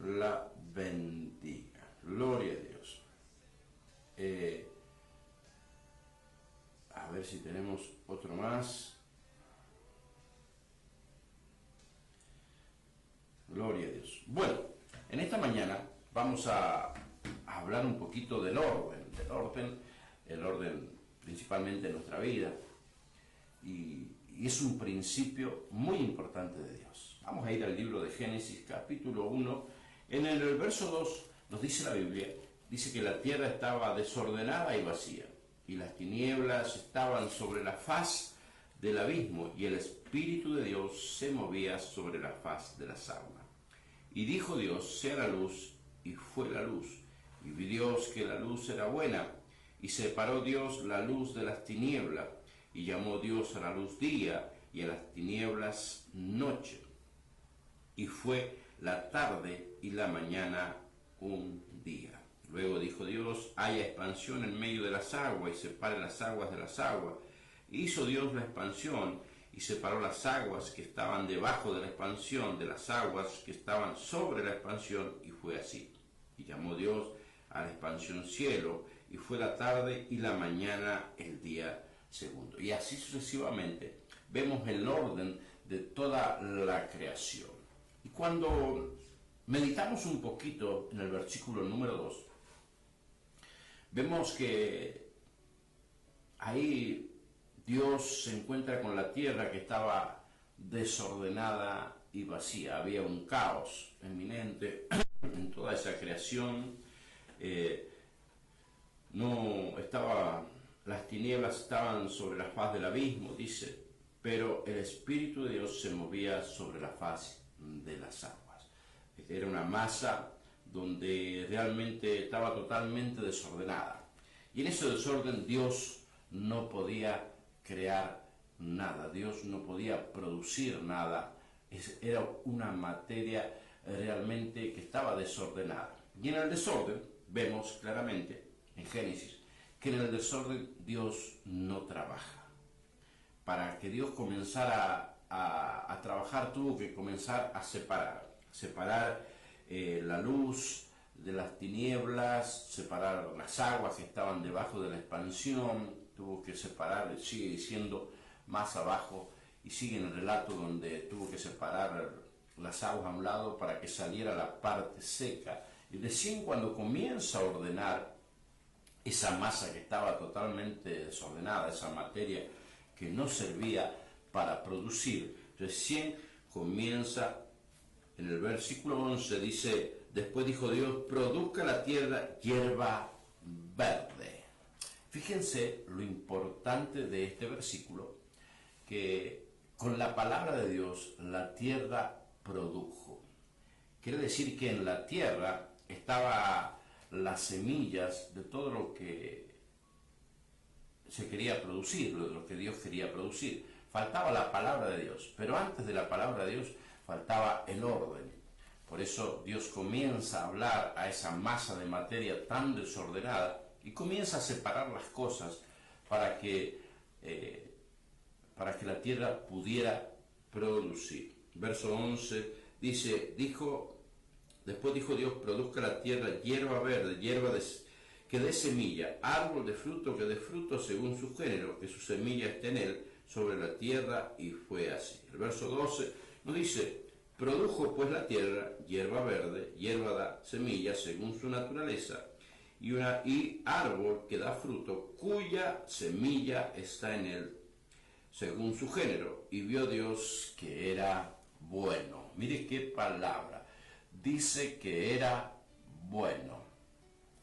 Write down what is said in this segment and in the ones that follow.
la bendiga. Gloria a Dios. A ver si tenemos otro más. Gloria a Dios. Bueno, en esta mañana vamos a hablar un poquito del orden, el orden principalmente en nuestra vida. Y es un principio muy importante de Dios. Vamos a ir al libro de Génesis, capítulo 1. En el verso 2 nos dice la Biblia, dice que la tierra estaba desordenada y vacía, y las tinieblas estaban sobre la faz del abismo, y el Espíritu de Dios se movía sobre la faz de las aguas. Y dijo Dios, sea la luz, y fue la luz. Y vio Dios que la luz era buena, y separó Dios la luz de las tinieblas, y llamó Dios a la luz día, y a las tinieblas noche. Y fue la tarde y la mañana un día. Luego dijo Dios, haya expansión en medio de las aguas, y separe las aguas de las aguas. Hizo Dios la expansión, y separó las aguas que estaban debajo de la expansión de las aguas que estaban sobre la expansión, y fue así. Y llamó Dios a la expansión cielo, y fue la tarde y la mañana el día segundo. Y así sucesivamente vemos el orden de toda la creación. Y cuando meditamos un poquito en el versículo número 2, vemos que ahí Dios se encuentra con la tierra que estaba desordenada y vacía. Había un caos eminente en toda esa creación. Las tinieblas estaban sobre la faz del abismo, dice, pero el Espíritu de Dios se movía sobre la faz de las aguas. Era una masa donde realmente estaba totalmente desordenada. Y en ese desorden Dios no podía crear nada, Dios no podía producir nada. Era una materia realmente que estaba desordenada. Y en el desorden vemos claramente en Génesis que en el desorden Dios no trabaja. Para que Dios comenzara a trabajar tuvo que comenzar a separar la luz de las tinieblas, separar las aguas que estaban debajo de la expansión, tuvo que separar, sigue diciendo más abajo, y sigue en el relato donde tuvo que separar las aguas a un lado para que saliera la parte seca. Y recién cuando comienza a ordenar esa masa que estaba totalmente desordenada, esa materia que no servía para producir, recién comienza, en el versículo 11 dice, después dijo Dios, produzca la tierra hierba verde. Fíjense lo importante de este versículo, que con la palabra de Dios la tierra produjo. Quiere decir que en la tierra estaban las semillas de todo lo que se quería producir, de lo que Dios quería producir. Faltaba la palabra de Dios, pero antes de la palabra de Dios faltaba el orden. Por eso Dios comienza a hablar a esa masa de materia tan desordenada y comienza a separar las cosas para que la tierra pudiera producir. Verso 11 dice, después dijo Dios, produzca la tierra hierba verde, que dé semilla, árbol de fruto que dé fruto según su género, que su semilla esté en él sobre la tierra, y fue así. El verso 12 nos dice, produjo pues la tierra hierba verde, hierba da semilla según su naturaleza, y árbol que da fruto, cuya semilla está en él según su género, y vio Dios que era bueno. Mire qué palabra, dice que era bueno.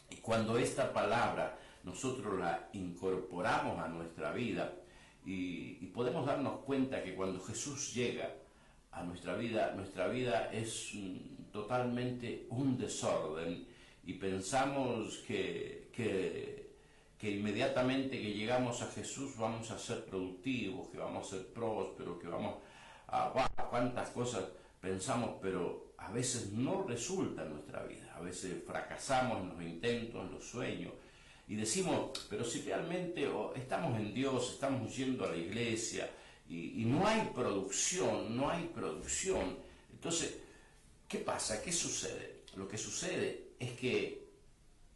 Y cuando esta palabra nosotros la incorporamos a nuestra vida, y podemos darnos cuenta que cuando Jesús llega a nuestra vida es totalmente un desorden, y pensamos que inmediatamente que llegamos a Jesús vamos a ser productivos, que vamos a ser prósperos, que vamos a cuántas cosas pensamos, pero a veces no resulta en nuestra vida. A veces fracasamos en los intentos, en los sueños, y decimos, pero si realmente estamos en Dios, estamos yendo a la iglesia, y no hay producción, Entonces, ¿Qué pasa? ¿Qué sucede? Lo que sucede es que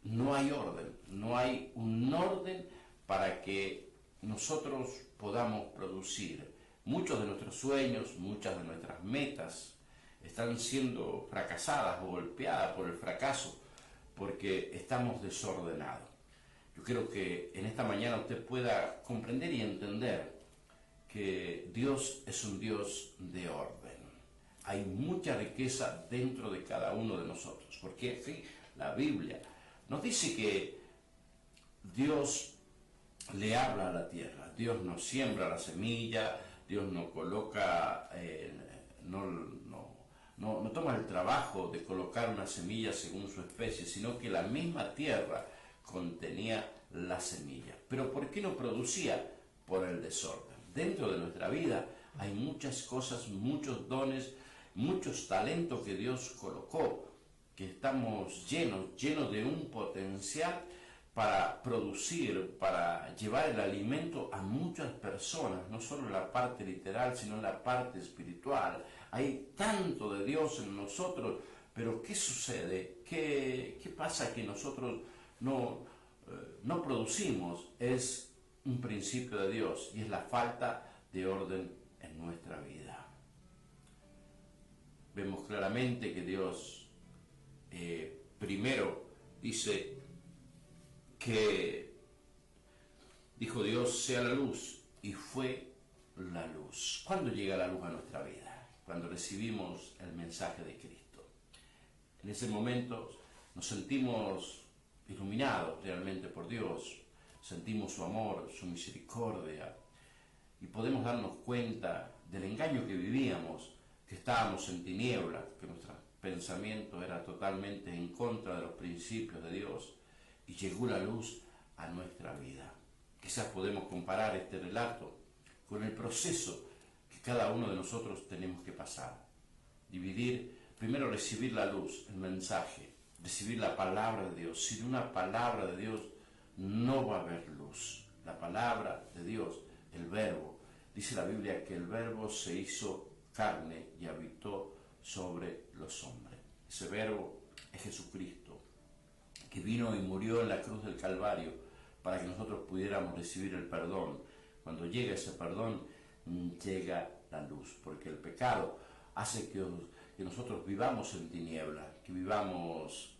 no hay orden, no hay un orden para que nosotros podamos producir. Muchos de nuestros sueños, muchas de nuestras metas están siendo fracasadas o golpeadas por el fracaso porque estamos desordenados. Yo creo que en esta mañana usted pueda comprender y entender que Dios es un Dios de orden. Hay mucha riqueza dentro de cada uno de nosotros, porque sí, la Biblia nos dice que Dios le habla a la tierra, Dios nos siembra la semilla, Dios nos coloca, no toma el trabajo de colocar una semilla según su especie, sino que la misma tierra contenía la semilla. Pero ¿por qué no producía? Por el desorden. Dentro de nuestra vida hay muchas cosas, muchos dones, muchos talentos que Dios colocó, que estamos llenos de un potencial para producir, para llevar el alimento a muchas personas, no solo en la parte literal, sino en la parte espiritual. Hay tanto de Dios en nosotros, pero ¿qué sucede? ¿Qué pasa que nosotros no producimos? Es un principio de Dios y es la falta de orden en nuestra vida. Vemos claramente que Dios primero dice que dijo Dios sea la luz y fue la luz. ¿Cuándo llega la luz a nuestra vida? Cuando recibimos el mensaje de Cristo. En ese momento nos sentimos iluminados realmente por Dios, sentimos su amor, su misericordia y podemos darnos cuenta del engaño que vivíamos, que estábamos en tinieblas, que nuestro pensamiento era totalmente en contra de los principios de Dios y llegó la luz a nuestra vida. Quizás podemos comparar este relato con el proceso que cada uno de nosotros tenemos que pasar. Primero recibir la luz, el mensaje, recibir la palabra de Dios. Sin una palabra de Dios no va a haber luz. La palabra de Dios, el verbo, dice la Biblia que el verbo se hizo carne y habitó sobre los hombres. Ese verbo es Jesucristo, que vino y murió en la cruz del Calvario para que nosotros pudiéramos recibir el perdón. Cuando llega ese perdón, llega la luz, porque el pecado hace que nosotros vivamos en tinieblas, que vivamos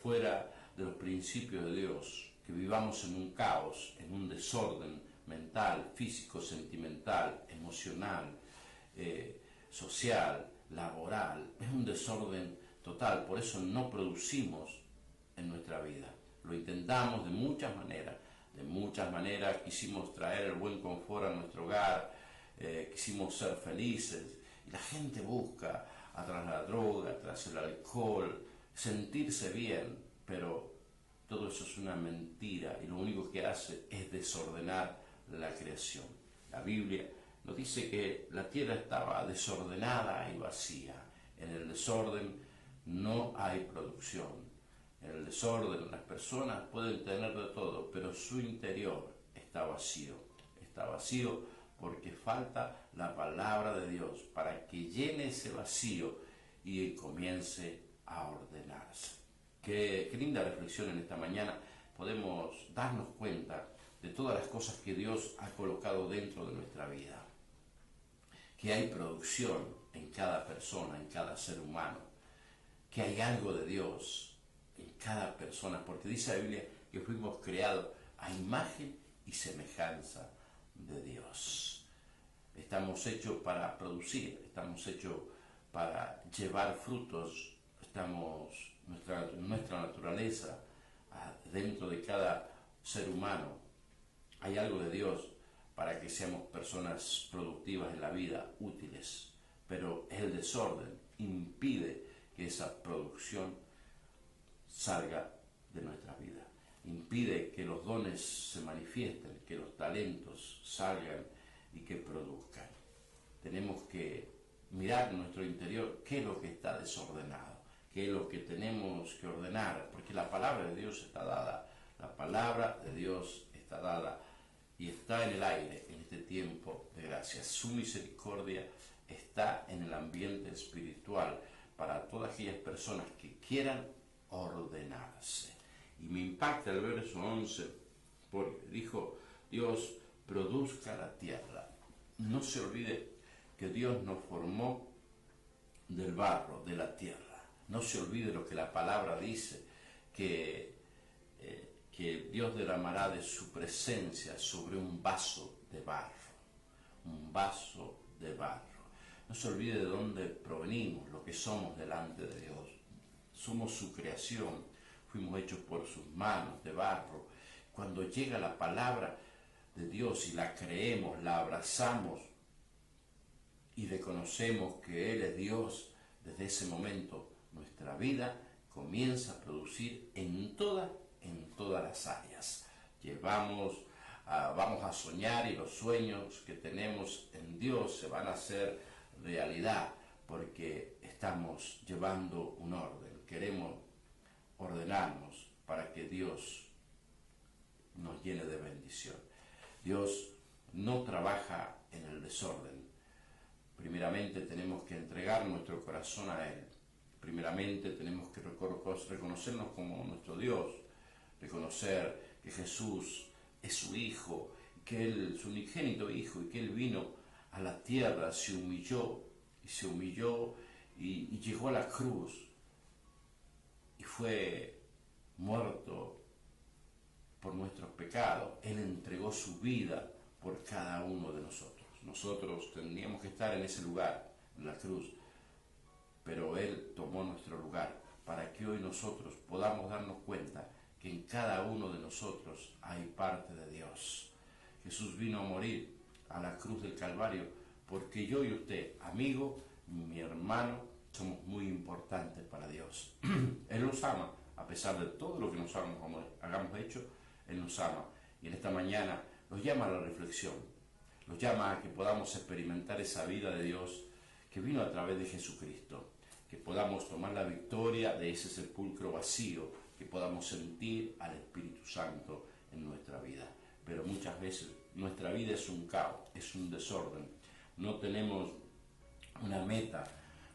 fuera de los principios de Dios, que vivamos en un caos, en un desorden mental, físico, sentimental, emocional, social, laboral. Es un desorden total, por eso no producimos en nuestra vida. Lo intentamos de muchas maneras quisimos traer el buen confort a nuestro hogar, quisimos ser felices, y la gente busca atrás de la droga, atrás del alcohol, sentirse bien, pero todo eso es una mentira y lo único que hace es desordenar la creación. La Biblia nos dice que la tierra estaba desordenada y vacía. En el desorden no hay producción. En el desorden las personas pueden tener de todo, pero su interior está vacío. Está vacío porque falta la palabra de Dios para que llene ese vacío y comience a ordenarse. Qué linda reflexión en esta mañana. Podemos darnos cuenta de todas las cosas que Dios ha colocado dentro de nuestra vida. Que hay producción en cada persona, en cada ser humano. Que hay algo de Dios en cada persona, porque dice la Biblia que fuimos creados a imagen y semejanza de Dios. Estamos hechos para producir, estamos hechos para llevar frutos, nuestra naturaleza, dentro de cada ser humano, hay algo de Dios para que seamos personas productivas en la vida, útiles, pero el desorden impide que esa producción salga de nuestra vida, impide que los dones se manifiesten, que los talentos salgan y que produzcan. Tenemos que mirar en nuestro interior qué es lo que está desordenado, qué es lo que tenemos que ordenar, porque la palabra de Dios está dada, la palabra de Dios está dada y está en el aire en este tiempo de gracia. Su misericordia está en el ambiente espiritual para todas aquellas personas que quieran ordenarse. Y me impacta el verso 11, porque dijo, Dios produzca la tierra. No se olvide que Dios nos formó del barro, de la tierra. No se olvide lo que la palabra dice, que Dios derramará de su presencia sobre un vaso de barro. Un vaso de barro. No se olvide de dónde provenimos, lo que somos delante de Dios. Somos su creación, fuimos hechos por sus manos de barro. Cuando llega la palabra de Dios y la creemos, la abrazamos y reconocemos que Él es Dios, desde ese momento nuestra vida comienza a producir en todas las áreas. Vamos a soñar y los sueños que tenemos en Dios se van a hacer realidad porque estamos llevando un orden. Queremos ordenarnos para que Dios nos llene de bendición. Dios no trabaja en el desorden. Primeramente tenemos que entregar nuestro corazón a Él. Primeramente tenemos que reconocernos como nuestro Dios, reconocer que Jesús es su Hijo, que Él, su unigénito Hijo, y que Él vino a la tierra, se humilló y llegó a la cruz y fue muerto por nuestros pecados. Él entregó su vida por cada uno de nosotros. Nosotros tendríamos que estar en ese lugar, en la cruz, pero Él tomó nuestro lugar para que hoy nosotros podamos darnos cuenta que en cada uno de nosotros hay parte de Dios. Jesús vino a morir a la cruz del Calvario porque yo y usted, amigo, mi hermano, somos muy importantes para Dios. Él nos ama, a pesar de todo lo que nos hagamos hecho, Él nos ama. Y en esta mañana nos llama a la reflexión, nos llama a que podamos experimentar esa vida de Dios que vino a través de Jesucristo, que podamos tomar la victoria de ese sepulcro vacío, que podamos sentir al Espíritu Santo en nuestra vida. Pero muchas veces nuestra vida es un caos, es un desorden. No tenemos una meta,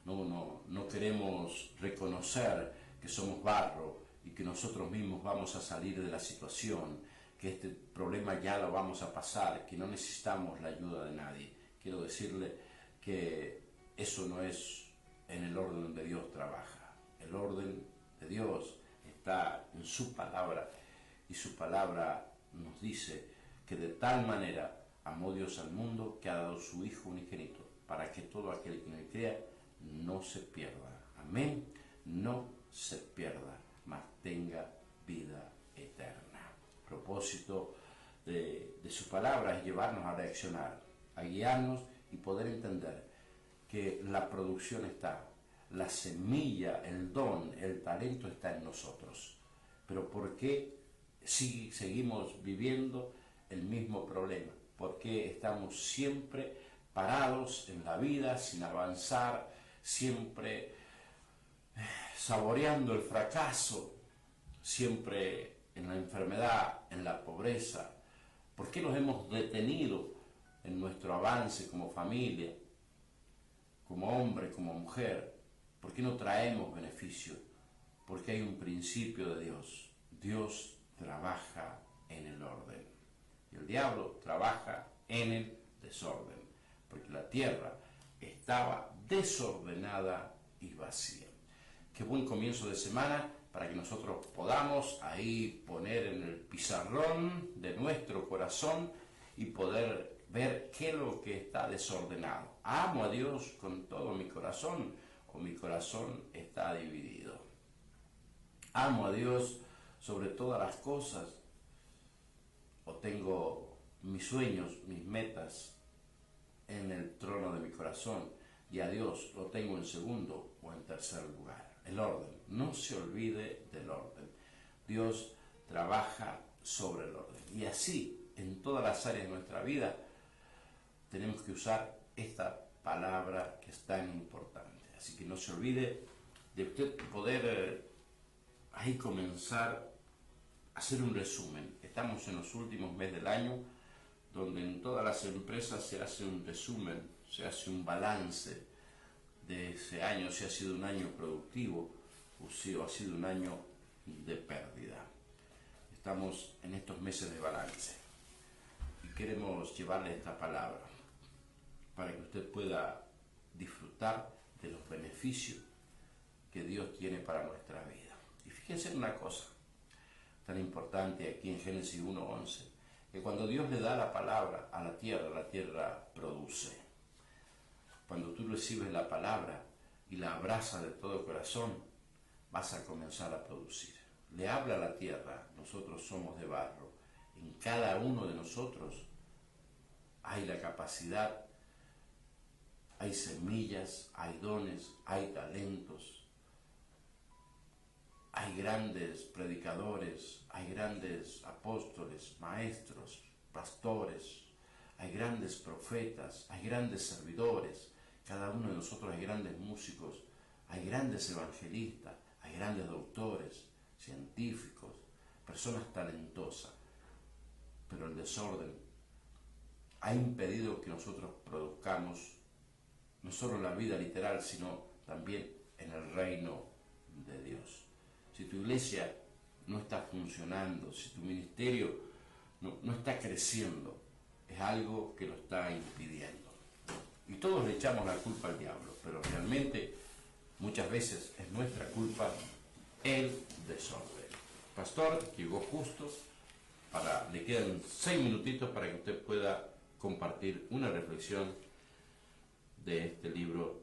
no queremos reconocer que somos barro y que nosotros mismos vamos a salir de la situación, que este problema ya lo vamos a pasar, que no necesitamos la ayuda de nadie. Quiero decirle que eso no es en el orden donde Dios trabaja. El orden de Dios está en su palabra y su palabra nos dice que de tal manera amó Dios al mundo que ha dado su Hijo unigénito para que todo aquel que en él crea no se pierda. Amén. No se pierda, mas tenga vida eterna. El propósito de su palabra es llevarnos a reaccionar, a guiarnos y poder entender que la producción está, la semilla, el don, el talento está en nosotros. Pero ¿por qué seguimos viviendo el mismo problema? ¿Por qué estamos siempre parados en la vida, sin avanzar, siempre saboreando el fracaso, siempre en la enfermedad, en la pobreza? ¿Por qué nos hemos detenido en nuestro avance como familia, como hombre, como mujer? ¿Por qué no traemos beneficio? Porque hay un principio de Dios. Dios trabaja en el orden y el diablo trabaja en el desorden, porque la tierra estaba desordenada y vacía. Qué buen comienzo de semana para que nosotros podamos ahí poner en el pizarrón de nuestro corazón y poder ver qué es lo que está desordenado. ¿Amo a Dios con todo mi corazón o mi corazón está dividido? ¿Amo a Dios sobre todas las cosas o tengo mis sueños, mis metas en el trono de mi corazón y a Dios lo tengo en segundo o en tercer lugar? El orden, no se olvide del orden. Dios trabaja sobre el orden y así en todas las áreas de nuestra vida tenemos que usar esta palabra que es tan importante. Así que no se olvide de usted poder ahí comenzar a hacer un resumen. Estamos en los últimos meses del año, donde en todas las empresas se hace un resumen, se hace un balance de ese año, si ha sido un año productivo o si ha sido un año de pérdida. Estamos en estos meses de balance y queremos llevarle esta palabra para que usted pueda disfrutar de los beneficios que Dios tiene para nuestra vida. Y fíjense en una cosa tan importante aquí en Génesis 1:11, que cuando Dios le da la palabra a la tierra produce. Cuando tú recibes la palabra y la abrazas de todo corazón, vas a comenzar a producir. Le habla a la tierra, nosotros somos de barro. En cada uno de nosotros hay la capacidad, hay semillas, hay dones, hay talentos, hay grandes predicadores, hay grandes apóstoles, maestros, pastores, hay grandes profetas, hay grandes servidores, cada uno de nosotros hay grandes músicos, hay grandes evangelistas, hay grandes doctores, científicos, personas talentosas, pero el desorden ha impedido que nosotros produzcamos no solo en la vida literal, sino también en el reino de Dios. Si tu iglesia no está funcionando, si tu ministerio no está creciendo, es algo que lo está impidiendo. Y todos le echamos la culpa al diablo, pero realmente muchas veces es nuestra culpa el desorden. Pastor, llegó justo, le quedan 6 minutitos para que usted pueda compartir una reflexión de este libro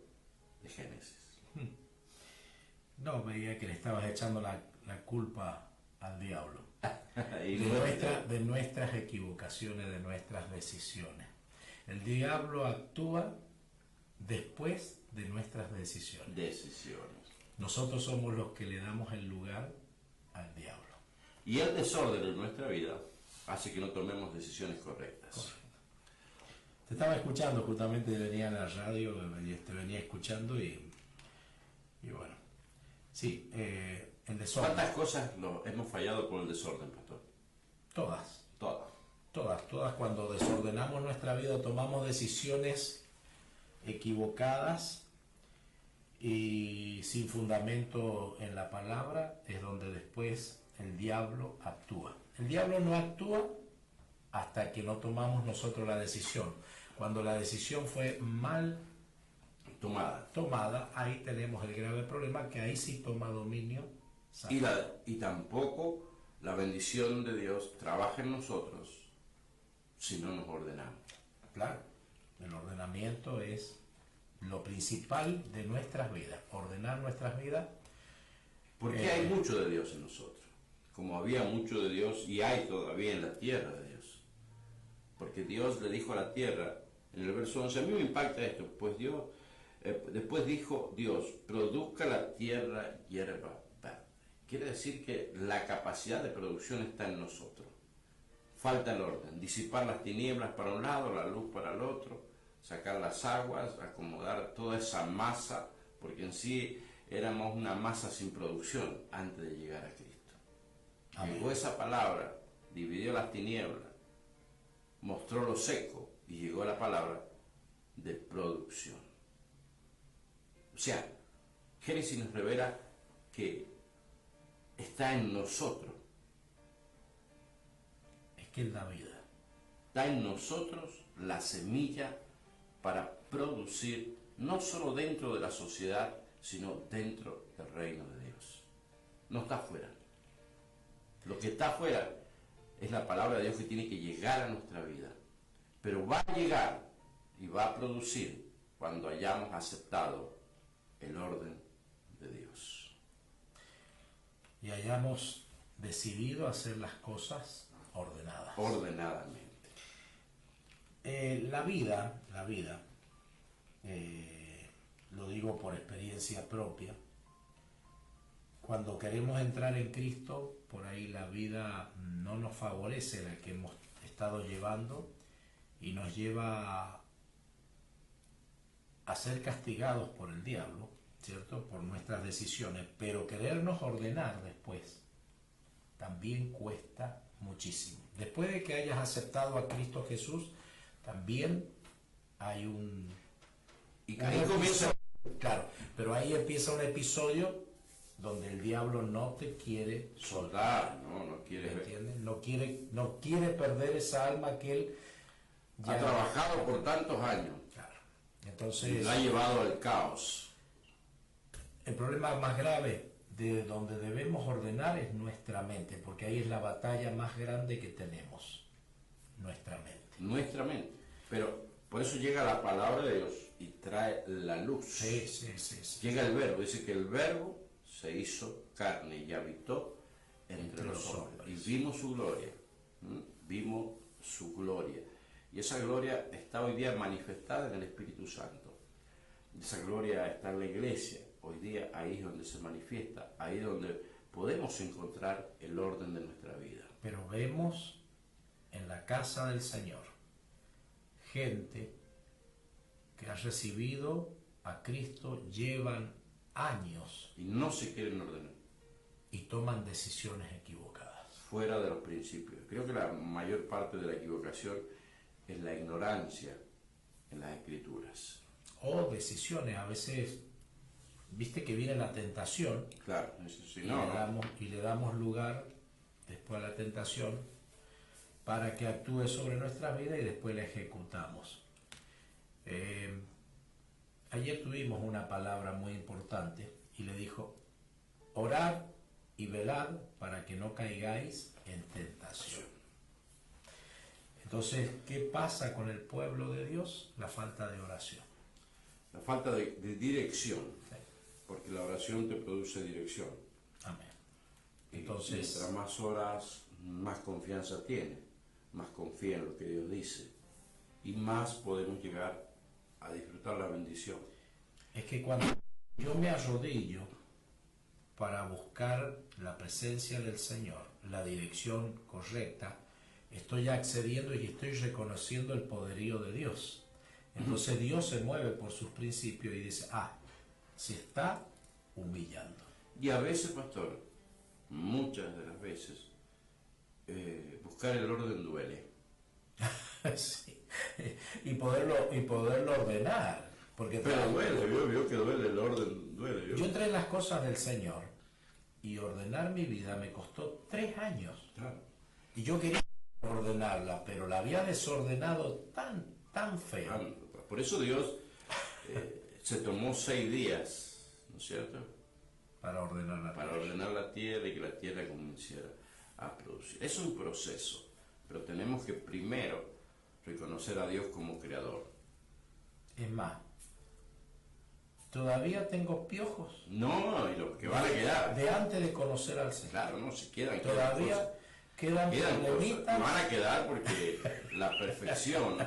de Génesis. No, veía que le estabas echando la culpa al diablo Y de nuestras equivocaciones, de nuestras decisiones. El diablo actúa después de nuestras decisiones. Nosotros somos los que le damos el lugar al diablo. Y el desorden en nuestra vida hace que no tomemos decisiones correctas. Correcto. Te estaba escuchando, justamente venía en la radio, te venía escuchando y bueno, sí, el desorden. ¿Cuántas cosas hemos fallado por el desorden, pastor? Todas. Todas. Cuando desordenamos nuestra vida, tomamos decisiones equivocadas y sin fundamento en la palabra, es donde después el diablo actúa. El diablo no actúa hasta que no tomamos nosotros la decisión. Cuando la decisión fue mal tomada, ahí tenemos el grave problema, que ahí sí toma dominio Satanás. Y tampoco la bendición de Dios trabaja en nosotros si no nos ordenamos. Claro, el ordenamiento es lo principal de nuestras vidas, ordenar nuestras vidas. Porque hay mucho de Dios en nosotros, como había mucho de Dios y hay todavía en la tierra de Dios. Porque Dios le dijo a la tierra, en el verso 11, a mí me impacta esto, pues después dijo Dios, produzca la tierra hierba verde. Quiere decir que la capacidad de producción está en nosotros. Falta el orden, disipar las tinieblas para un lado, la luz para el otro, sacar las aguas, acomodar toda esa masa, porque en sí éramos una masa sin producción antes de llegar a Cristo. Llegó esa palabra, dividió las tinieblas, mostró lo seco y llegó la palabra de producción. O sea, Génesis nos revela que está en nosotros. Es que es la vida. Está en nosotros la semilla para producir, no solo dentro de la sociedad, sino dentro del reino de Dios. No está afuera. Lo que está afuera es la palabra de Dios que tiene que llegar a nuestra vida. Pero va a llegar y va a producir cuando hayamos aceptado el orden de Dios. Y hayamos decidido hacer las cosas ordenadas. Ordenadamente. La vida, lo digo por experiencia propia, cuando queremos entrar en Cristo, por ahí la vida no nos favorece la que hemos estado llevando y nos lleva a ser castigados por el diablo, ¿cierto? Por nuestras decisiones, pero querernos ordenar después también cuesta muchísimo. Después de que hayas aceptado a Cristo Jesús, también hay Y ahí comienza Claro, pero ahí empieza un episodio donde el diablo no te quiere soltar, no quiere ver. ¿entiendes? No quiere perder esa alma que él ya ha trabajado por tantos años. Claro. Entonces, la ha llevado al caos. El problema más grave de donde debemos ordenar es nuestra mente, porque ahí es la batalla más grande que tenemos, nuestra mente. Nuestra mente. Pero por eso llega la palabra de Dios y trae la luz. Sí. Llega el verbo, dice que el verbo se hizo carne y habitó entre los hombres. Y vimos su gloria. Vimos su gloria. Y esa gloria está hoy día manifestada en el Espíritu Santo. Esa gloria está en la iglesia. Hoy día ahí es donde se manifiesta, ahí es donde podemos encontrar el orden de nuestra vida. Pero vemos en la casa del Señor gente que ha recibido a Cristo, llevan años y no se quieren ordenar. Y toman decisiones equivocadas. Fuera de los principios. Creo que la mayor parte de la equivocación es la ignorancia en las Escrituras. O decisiones, a veces, viste que viene la tentación. Claro, eso sí, y le damos lugar después a la tentación para que actúe sobre nuestra vida y después la ejecutamos. Ayer tuvimos una palabra muy importante y le dijo: orad y velad para que no caigáis en tentación. Entonces, ¿qué pasa con el pueblo de Dios? La falta de oración. La falta de dirección, sí. Porque la oración te produce dirección. Amén. Entonces, mientras más oras, más confianza tienes, más confía en lo que Dios dice y más podemos llegar a disfrutar la bendición. Es que cuando yo me arrodillo para buscar la presencia del Señor, la dirección correcta, estoy accediendo y estoy reconociendo el poderío de Dios. Entonces Dios se mueve por sus principios y dice: se está humillando. Y a veces, pastor, muchas de las veces, buscar el orden duele. Sí. Y poderlo ordenar. Porque pero duele, yo que duele, el orden duele. Yo entré en las cosas del Señor y ordenar mi vida me costó 3 años. Claro. Y yo quería ordenarla, pero la había desordenado tan feo. Por eso Dios se tomó 6 días, ¿no es cierto? Para ordenar la tierra y que la tierra comenzara a producir. Es un proceso, pero tenemos que primero reconocer a Dios como creador. Es más, todavía tengo piojos. No, y los que van a quedar. De antes de conocer al Señor. Claro, no, se quedan. Todavía quedan problemitas. Van a quedar porque la perfección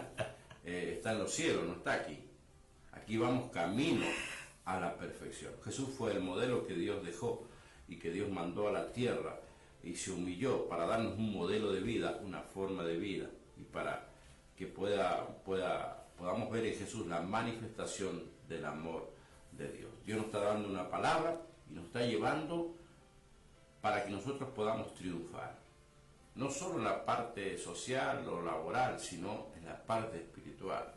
está en los cielos, no está aquí. Aquí vamos camino a la perfección. Jesús fue el modelo que Dios dejó y que Dios mandó a la tierra y se humilló para darnos un modelo de vida, una forma de vida, y para que podamos ver en Jesús la manifestación del amor de Dios. Dios nos está dando una palabra y nos está llevando para que nosotros podamos triunfar. No solo en la parte social o laboral, sino en la parte espiritual.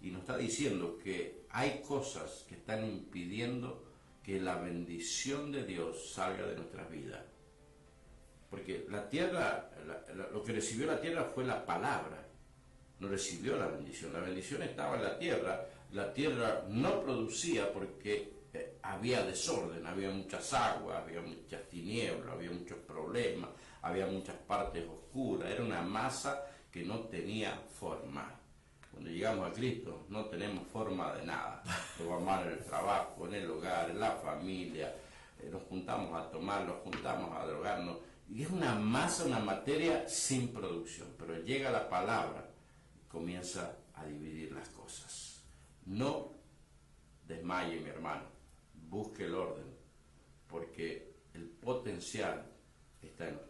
Y nos está diciendo que hay cosas que están impidiendo que la bendición de Dios salga de nuestras vidas. Porque la tierra, lo que recibió la tierra fue la palabra, no recibió la bendición estaba en la tierra no producía porque había desorden, había muchas aguas, había muchas tinieblas, había muchos problemas, había muchas partes oscuras, era una masa que no tenía forma. Cuando llegamos a Cristo no tenemos forma de nada, nos va mal en el trabajo, en el hogar, en la familia, nos juntamos a tomar, nos juntamos a drogarnos, y es una masa, una materia sin producción, pero llega la palabra y comienza a dividir las cosas. No desmaye, mi hermano, busque el orden, porque el potencial está en usted.